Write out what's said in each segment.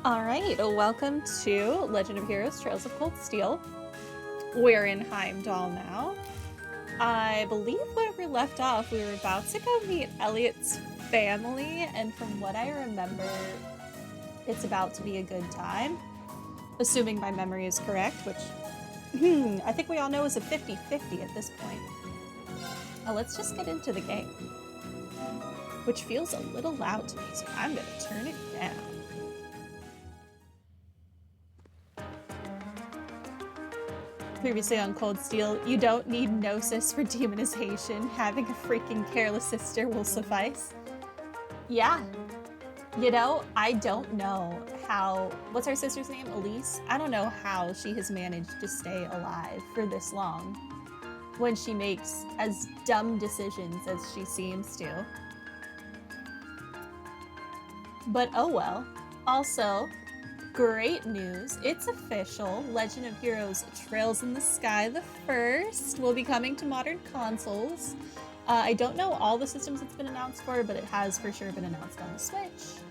Alright, welcome to Legend of Heroes Trails of Cold Steel. We're in Heimdall now. I believe where we left off, we were about to go meet Elliot's family, and from what I remember, it's about to be a good time. Assuming my memory is correct, which I think we all know is a 50-50 at this point. Let's just get into the game. Which feels a little loud to me, so I'm gonna turn it down. Previously on Cold Steel, you don't need Gnosis for demonization. Having a freaking careless sister will suffice. Yeah. You know, I don't know how... What's our sister's name? Elise? I don't know how she has managed to stay alive for this long when she makes as dumb decisions as she seems to. But oh well. Also, great news, it's official. Legend of Heroes Trails in the Sky the First will be coming to modern consoles. I don't know all the systems it's been announced for, but it has for sure been announced on the Switch.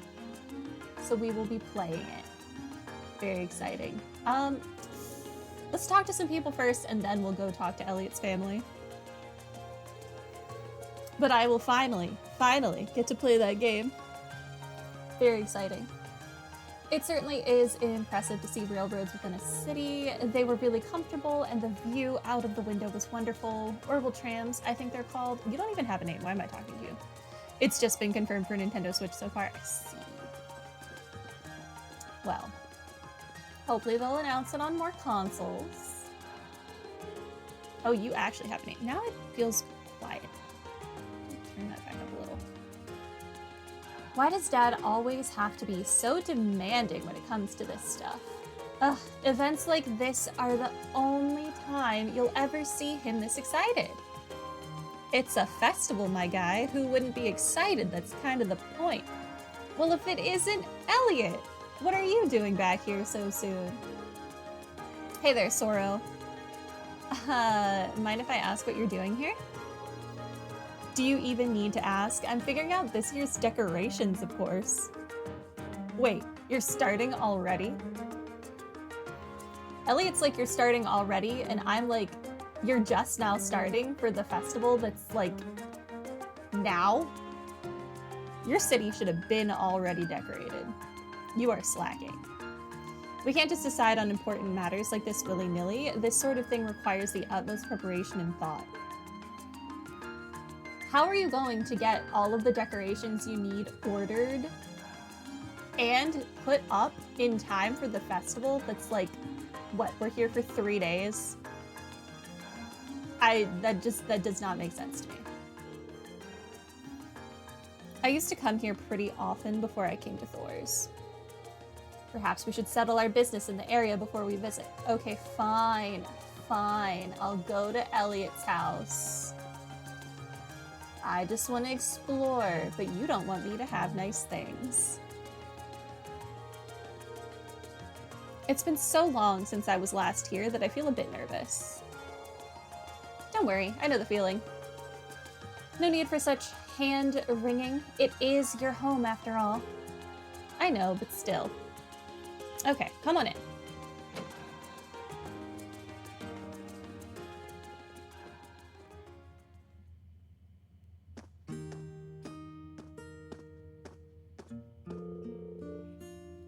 So we will be playing it. Very exciting. Let's talk to some people first, and then we'll go talk to Elliot's family. But I will finally get to play that game. Very exciting. It certainly is impressive to see railroads within a city. They were really comfortable, and the view out of the window was wonderful. Orbital trams, I think they're called. You don't even have a name. Why am I talking to you? It's just been confirmed for Nintendo Switch so far. I see. Well, hopefully they'll announce it on more consoles. Oh, you actually have a name. Now it feels quiet. Turn that back up a little. Why does Dad always have to be so demanding when it comes to this stuff? Ugh, events like this are the only time you'll ever see him this excited. It's a festival, my guy. Who wouldn't be excited? That's kind of the point. Well, if it isn't Elliot, what are you doing back here so soon? Hey there, Sorrow. Mind if I ask what you're doing here? Do you even need to ask? I'm figuring out this year's decorations, of course. Wait, you're starting already? Elliot's like, you're starting already, and I'm like, you're just now starting for the festival that's like, now? Your city should have been already decorated. You are slacking. We can't just decide on important matters like this willy-nilly. This sort of thing requires the utmost preparation and thought. How are you going to get all of the decorations you need ordered and put up in time for the festival that's like, what, we're here for 3 days? That does not make sense to me. I used to come here pretty often before I came to Thor's. Perhaps we should settle our business in the area before we visit. Okay, fine. I'll go to Elliot's house. I just want to explore, but you don't want me to have nice things. It's been so long since I was last here that I feel a bit nervous. Don't worry, I know the feeling. No need for such hand-wringing. It is your home after all. I know, but still. Okay, come on in.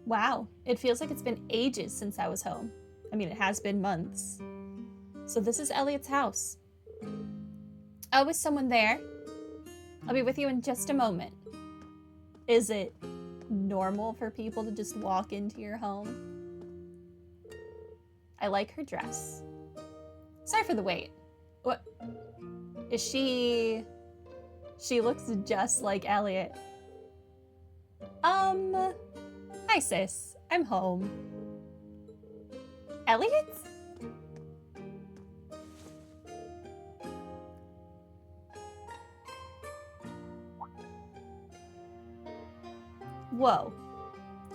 Wow, it feels like it's been ages since I was home. I mean, it has been months. So this is Elliot's house. Oh, is someone there? I'll be with you in just a moment. Is it normal for people to just walk into your home? I like her dress. Sorry for the wait. What? Is she... She looks just like Elliot. Hi, sis. I'm home. Elliot? Whoa.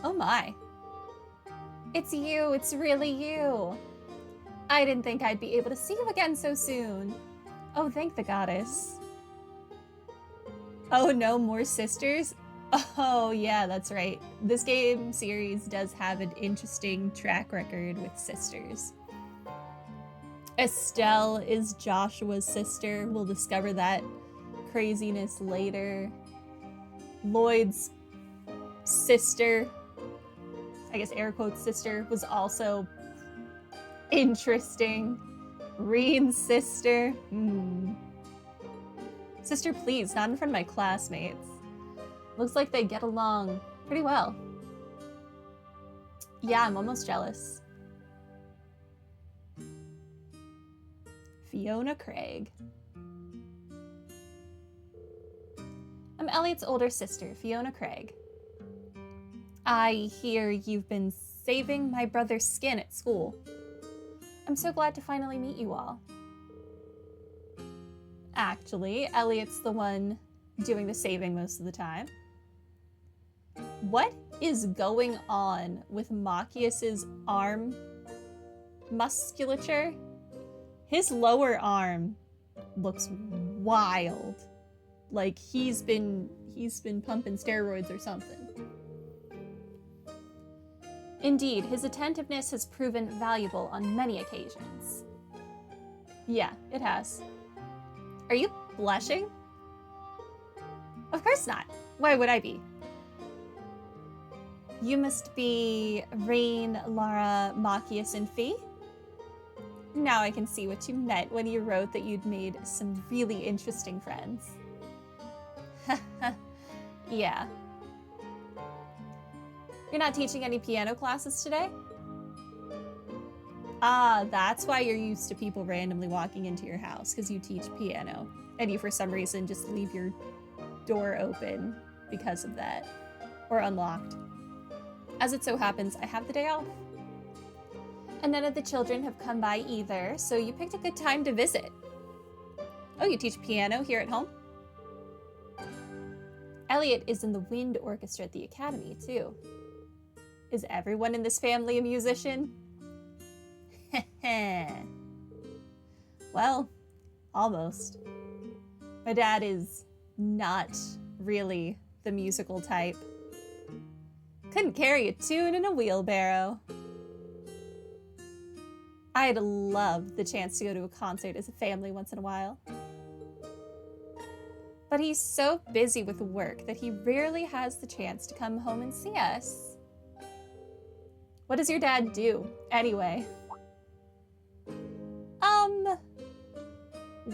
Oh my. It's you. It's really you. I didn't think I'd be able to see you again so soon. Oh, thank the goddess. Oh no, more sisters? Oh, yeah, that's right. This game series does have an interesting track record with sisters. Estelle is Joshua's sister. We'll discover that craziness later. Lloyd's sister, I guess air quotes sister, was also interesting. Reen's sister. Sister, please, not in front of my classmates. Looks like they get along pretty well. Yeah, I'm almost jealous. Fiona Craig. I'm Elliot's older sister, Fiona Craig. I hear you've been saving my brother's skin at school. I'm so glad to finally meet you all. Actually, Elliot's the one doing the saving most of the time. What is going on with Machias's arm musculature? His lower arm looks wild. Like he's been pumping steroids or something. Indeed, his attentiveness has proven valuable on many occasions. Yeah, it has. Are you blushing? Of course not. Why would I be? You must be Rain, Lara, Machias, and Fee? Now I can see what you meant when you wrote that you'd made some really interesting friends. Yeah. You're not teaching any piano classes today? Ah, that's why you're used to people randomly walking into your house, because you teach piano. And you, for some reason, just leave your door open because of that. Or unlocked. As it so happens, I have the day off. And none of the children have come by either, so you picked a good time to visit. Oh, you teach piano here at home? Elliot is in the wind orchestra at the academy, too. Is everyone in this family a musician? Well, almost. My dad is not really the musical type. Couldn't carry a tune in a wheelbarrow. I'd love the chance to go to a concert as a family once in a while. But he's so busy with work that he rarely has the chance to come home and see us. What does your dad do, anyway?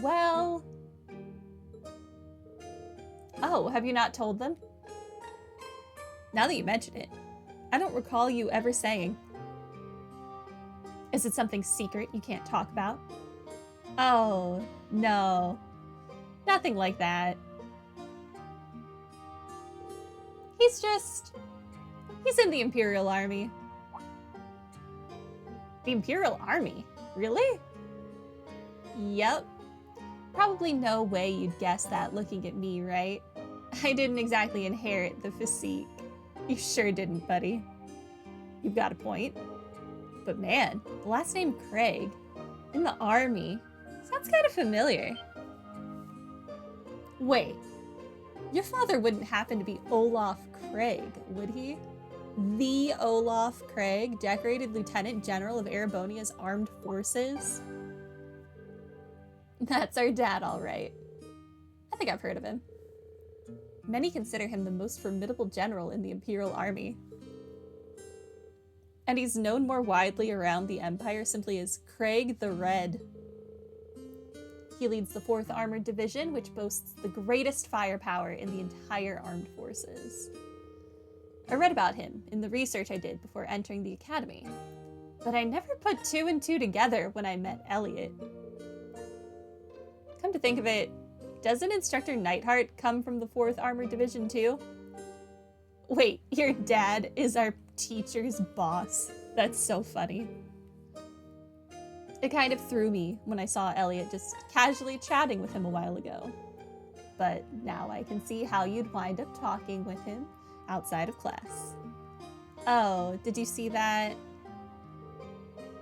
Well... Oh, have you not told them? Now that you mention it, I don't recall you ever saying. Is it something secret you can't talk about? Oh, no. Nothing like that. He's in the Imperial Army. The Imperial Army? Really? Yep. Probably no way you'd guess that looking at me, right? I didn't exactly inherit the physique. You sure didn't, buddy. You've got a point. But man, the last name Craig, in the army, sounds kind of familiar. Wait, your father wouldn't happen to be Olaf Craig, would he? The Olaf Craig, decorated Lieutenant General of Erebonia's Armed Forces? That's our dad, all right. I think I've heard of him. Many consider him the most formidable general in the Imperial Army. And he's known more widely around the Empire simply as Craig the Red. He leads the 4th Armored Division, which boasts the greatest firepower in the entire armed forces. I read about him in the research I did before entering the academy, but I never put 2 and 2 together when I met Elliot. Come to think of it, doesn't Instructor Neidhart come from the 4th Armored Division too? Wait, your dad is our teacher's boss. That's so funny. It kind of threw me when I saw Elliot just casually chatting with him a while ago. But now I can see how you'd wind up talking with him outside of class. Oh, did you see that?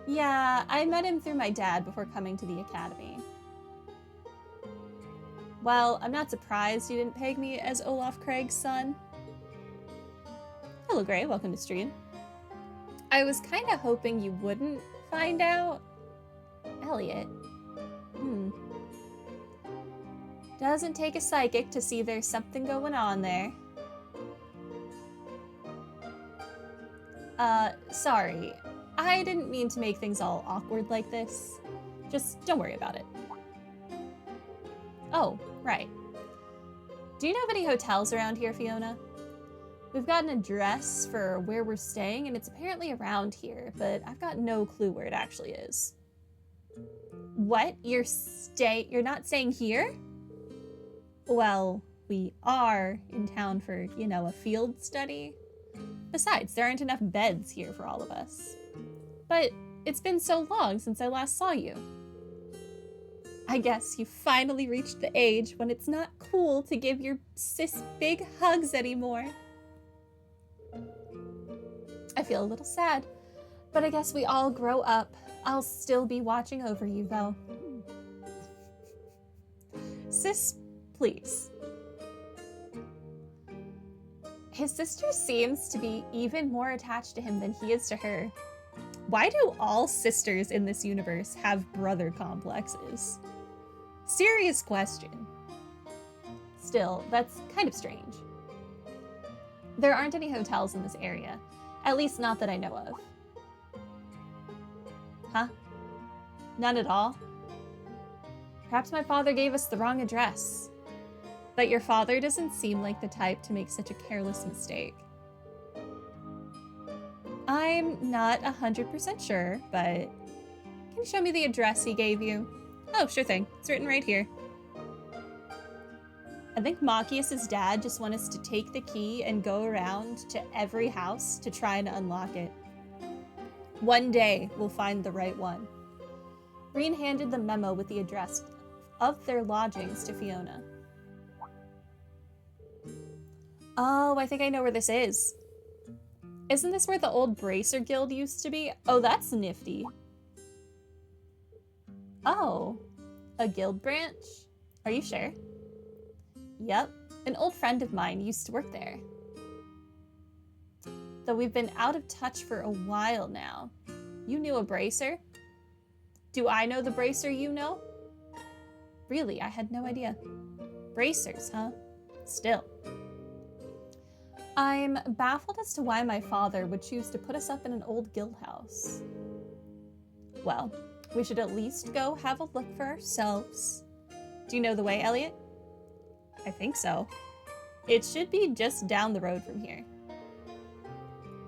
Yeah, I met him through my dad before coming to the academy. Well, I'm not surprised you didn't peg me as Olaf Craig's son. Hello, Gray. Welcome to stream. I was kind of hoping you wouldn't find out. Elliot. Doesn't take a psychic to see there's something going on there. Sorry. I didn't mean to make things all awkward like this. Just don't worry about it. Oh, right. Do you know of any hotels around here, Fiona? We've got an address for where we're staying, and it's apparently around here, but I've got no clue where it actually is. What? You're not staying here? Well, we are in town for, you know, a field study. Besides, there aren't enough beds here for all of us. But it's been so long since I last saw you. I guess you finally reached the age when it's not cool to give your sis big hugs anymore. I feel a little sad, but I guess we all grow up. I'll still be watching over you, though. Sis, please. His sister seems to be even more attached to him than he is to her. Why do all sisters in this universe have brother complexes? Serious question. Still, that's kind of strange. There aren't any hotels in this area, at least not that I know of. Huh? None at all? Perhaps my father gave us the wrong address. But your father doesn't seem like the type to make such a careless mistake. I'm not 100% sure, but can you show me the address he gave you? Oh, sure thing. It's written right here. I think Machias's dad just wants us to take the key and go around to every house to try and unlock it. One day, we'll find the right one. Green handed the memo with the address of their lodgings to Fiona. Oh, I think I know where this is. Isn't this where the old Bracer Guild used to be? Oh, that's nifty. Oh, a guild branch? Are you sure? Yep, an old friend of mine used to work there. Though we've been out of touch for a while now. You knew a Bracer? Do I know the Bracer you know? Really, I had no idea. Bracers, huh? Still. I'm baffled as to why my father would choose to put us up in an old guild house. Well, we should at least go have a look for ourselves. Do you know the way, Elliot? I think so. It should be just down the road from here.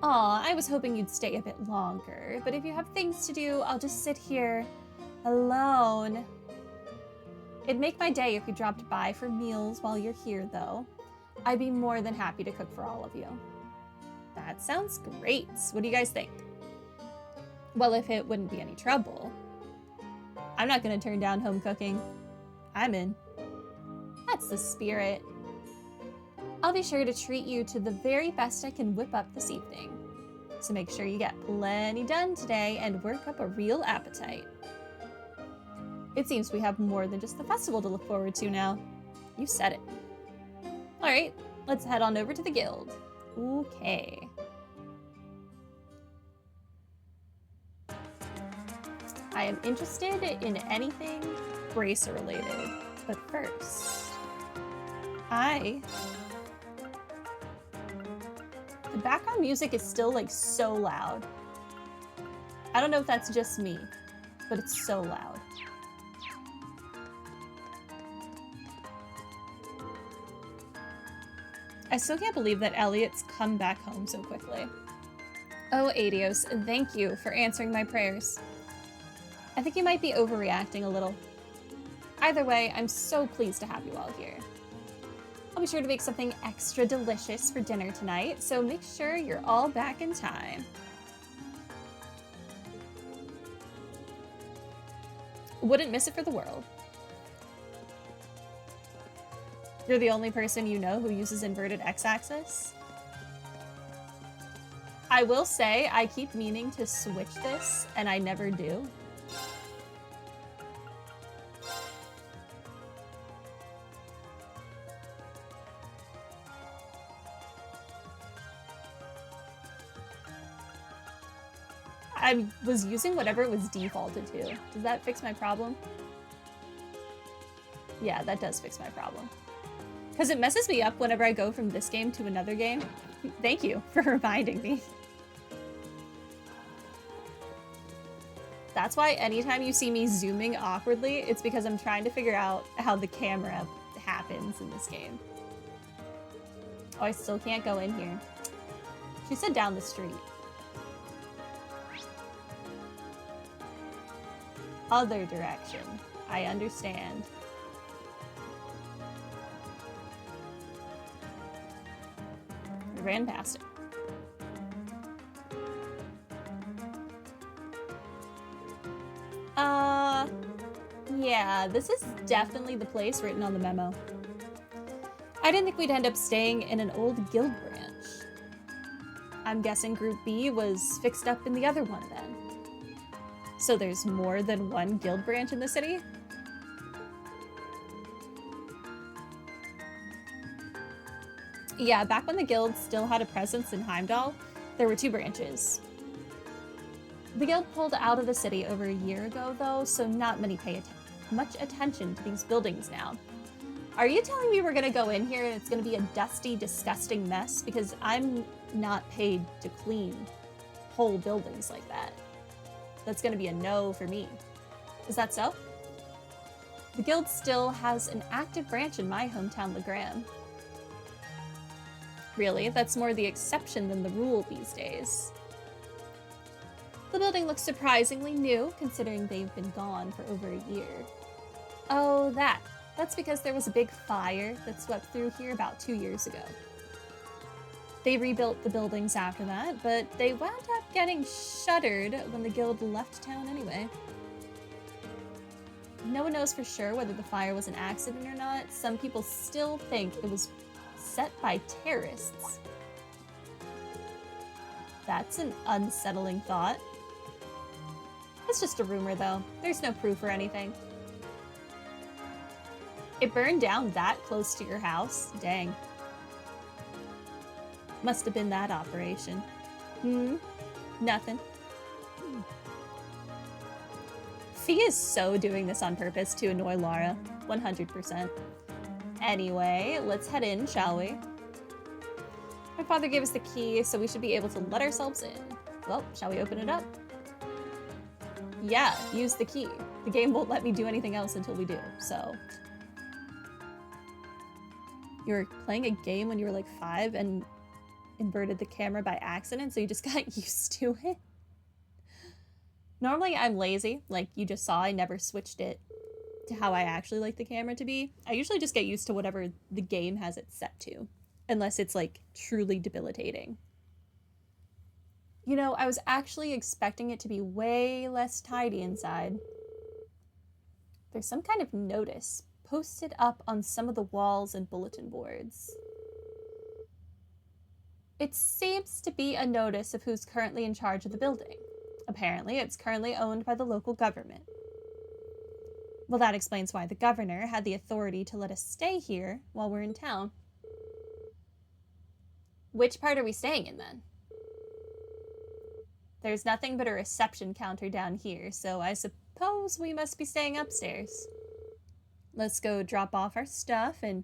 Aw, I was hoping you'd stay a bit longer, but if you have things to do, I'll just sit here alone. It'd make my day if you dropped by for meals while you're here, though. I'd be more than happy to cook for all of you. That sounds great. What do you guys think? Well, if it wouldn't be any trouble. I'm not going to turn down home cooking. I'm in. That's the spirit. I'll be sure to treat you to the very best I can whip up this evening. So make sure you get plenty done today and work up a real appetite. It seems we have more than just the festival to look forward to now. You said it. Alright, let's head on over to the guild. Okay. I am interested in anything Bracer related, but first, the background music is still like so loud. I don't know if that's just me, but it's so loud. I still can't believe that Elliot's come back home so quickly. Oh, Adios, thank you for answering my prayers. I think you might be overreacting a little. Either way, I'm so pleased to have you all here. I'll be sure to make something extra delicious for dinner tonight, so make sure you're all back in time. Wouldn't miss it for the world. You're the only person you know who uses inverted x-axis? I will say, I keep meaning to switch this, and I never do. I was using whatever it was defaulted to. Does that fix my problem? Yeah, that does fix my problem. Because it messes me up whenever I go from this game to another game. Thank you for reminding me. That's why anytime you see me zooming awkwardly, it's because I'm trying to figure out how the camera happens in this game. Oh, I still can't go in here. She said down the street. Other direction. I understand. I ran past it. Yeah, this is definitely the place written on the memo. I didn't think we'd end up staying in an old guild branch. I'm guessing Group B was fixed up in the other one then. So there's more than one guild branch in the city? Yeah, back when the guild still had a presence in Heimdall, there were 2 branches. The guild pulled out of the city over a year ago, though, so not many pay much attention to these buildings now. Are you telling me we're gonna go in here and it's gonna be a dusty, disgusting mess? Because I'm not paid to clean whole buildings like that. That's gonna be a no for me. Is that so? The guild still has an active branch in my hometown, Legram. Really, that's more the exception than the rule these days. The building looks surprisingly new, considering they've been gone for over a year. Oh, that's because there was a big fire that swept through here about 2 years ago. They rebuilt the buildings after that, but they wound up getting shuttered when the guild left town anyway. No one knows for sure whether the fire was an accident or not. Some people still think it was set by terrorists. That's an unsettling thought. It's just a rumor, though. There's no proof or anything. It burned down that close to your house? Dang. Must have been that operation. Nothing. Fee is so doing this on purpose to annoy Lara. 100%. Anyway, let's head in, shall we? My father gave us the key, so we should be able to let ourselves in. Well, shall we open it up? Yeah, use the key. The game won't let me do anything else until we do, so... You were playing a game when you were like 5 and inverted the camera by accident, so you just got used to it? Normally I'm lazy, like you just saw. I never switched it to how I actually like the camera to be. I usually just get used to whatever the game has it set to, unless it's like truly debilitating. You know, I was actually expecting it to be way less tidy inside. There's some kind of notice posted up on some of the walls and bulletin boards. It seems to be a notice of who's currently in charge of the building. Apparently, it's currently owned by the local government. Well, that explains why the governor had the authority to let us stay here while we're in town. Which part are we staying in, then? There's nothing but a reception counter down here, so I suppose we must be staying upstairs. Let's go drop off our stuff and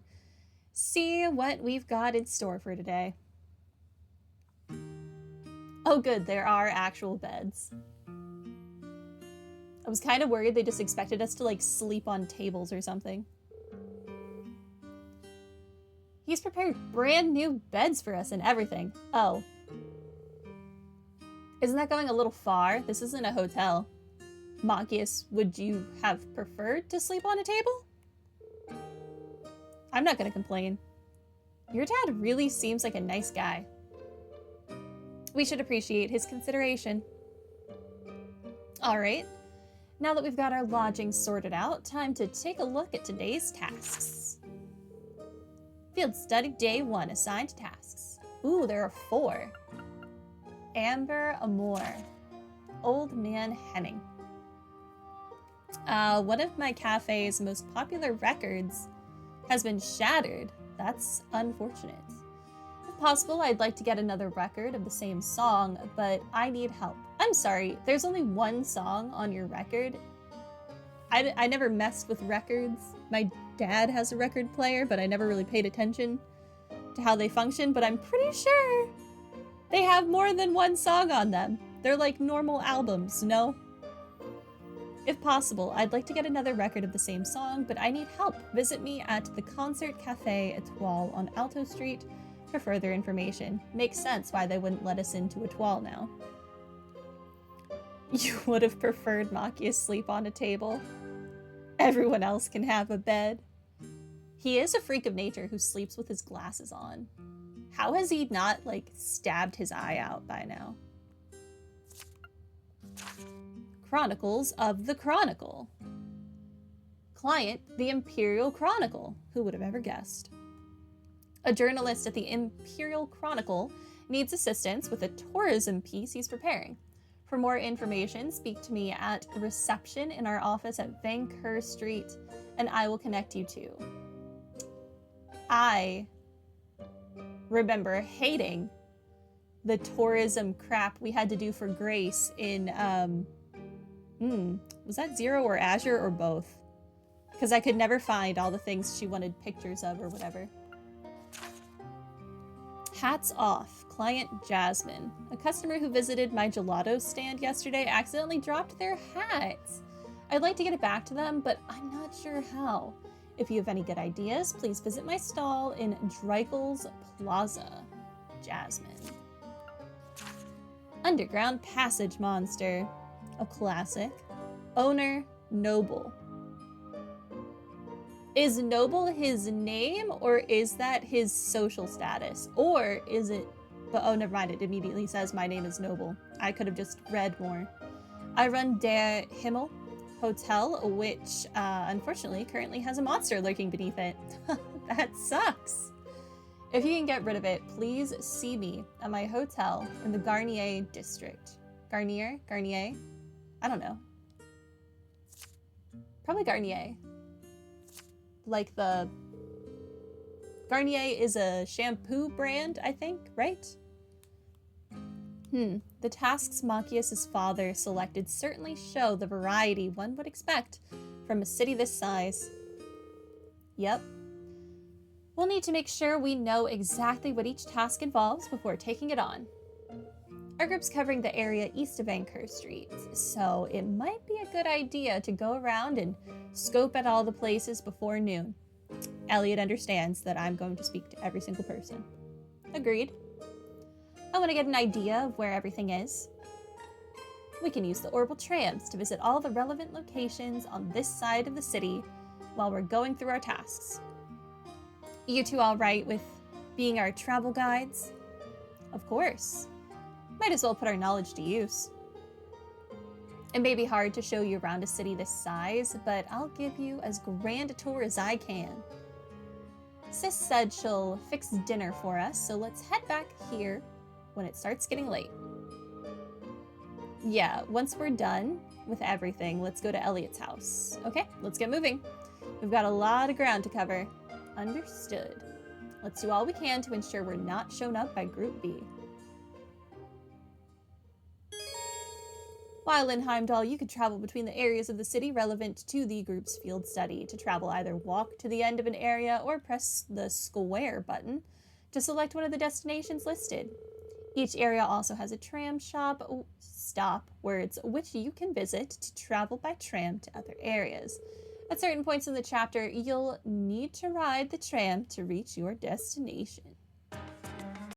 see what we've got in store for today. Oh good, there are actual beds. I was kind of worried they just expected us to like sleep on tables or something. He's prepared brand new beds for us and everything. Oh. Isn't that going a little far? This isn't a hotel. Monkius, would you have preferred to sleep on a table? I'm not gonna complain. Your dad really seems like a nice guy. We should appreciate his consideration. Alright, now that we've got our lodging sorted out, time to take a look at today's tasks. Field Study Day 1, assigned tasks. Ooh, there are 4. Amber Amor. Old Man Henning. One of my cafe's most popular records has been shattered. That's unfortunate. If possible, I'd like to get another record of the same song, but I need help. I'm sorry, there's only one song on your record. I never messed with records. My dad has a record player, but I never really paid attention to how they function, but I'm pretty sure they have more than one song on them. They're like normal albums, no? If possible, I'd like to get another record of the same song, but I need help. Visit me at the Concert Cafe Etoile on Alto Street for further information. Makes sense why they wouldn't let us into Etoile now. You would have preferred Machias sleep on a table. Everyone else can have a bed. He is a freak of nature who sleeps with his glasses on. How has he not, like, stabbed his eye out by now? Chronicles of the Chronicle. Client, the Imperial Chronicle. Who would have ever guessed? A journalist at the Imperial Chronicle needs assistance with a tourism piece he's preparing. For more information, speak to me at reception in our office at Vancouver Street, and I will connect you to. I remember hating the tourism crap we had to do for Grace in, was that Zero or Azure or both? Because I could never find all the things she wanted pictures of or whatever. Hats off. Client Jasmine. A customer who visited my gelato stand yesterday accidentally dropped their hats. I'd like to get it back to them, but I'm not sure how. If you have any good ideas, please visit my stall in Dreikel's Plaza. Jasmine. Underground Passage Monster. A classic. Owner, Noble. Is Noble his name, or is that his social status? Or is it... But oh, never mind, it immediately says my name is Noble. I could have just read more. I run Der Himmel Hotel, which unfortunately currently has a monster lurking beneath it. That sucks. If you can get rid of it, please see me at my hotel in the Garnier district. Garnier? I don't know. Probably Garnier. Like the... Garnier is a shampoo brand, I think, right? The tasks Machias' father selected certainly show the variety one would expect from a city this size. Yep. We'll need to make sure we know exactly what each task involves before taking it on. Our group's covering the area east of Vancouver Street, so it might be a good idea to go around and scope at all the places before noon. Elliot understands that I'm going to speak to every single person. Agreed. I want to get an idea of where everything is. We can use the orbital trams to visit all the relevant locations on this side of the city while we're going through our tasks. You two all right with being our travel guides? Of course. Might as well put our knowledge to use. It may be hard to show you around a city this size, but I'll give you as grand a tour as I can. Sis said she'll fix dinner for us, so let's head back here when it starts getting late. Yeah, once we're done with everything, let's go to Elliot's house. Okay, let's get moving. We've got a lot of ground to cover. Understood. Let's do all we can to ensure we're not shown up by Group B. While in Heimdall, you could travel between the areas of the city relevant to the group's field study. To travel, either walk to the end of an area or press the square button to select one of the destinations listed. Each area also has a tram stop words which you can visit to travel by tram to other areas. At certain points in the chapter, you'll need to ride the tram to reach your destination.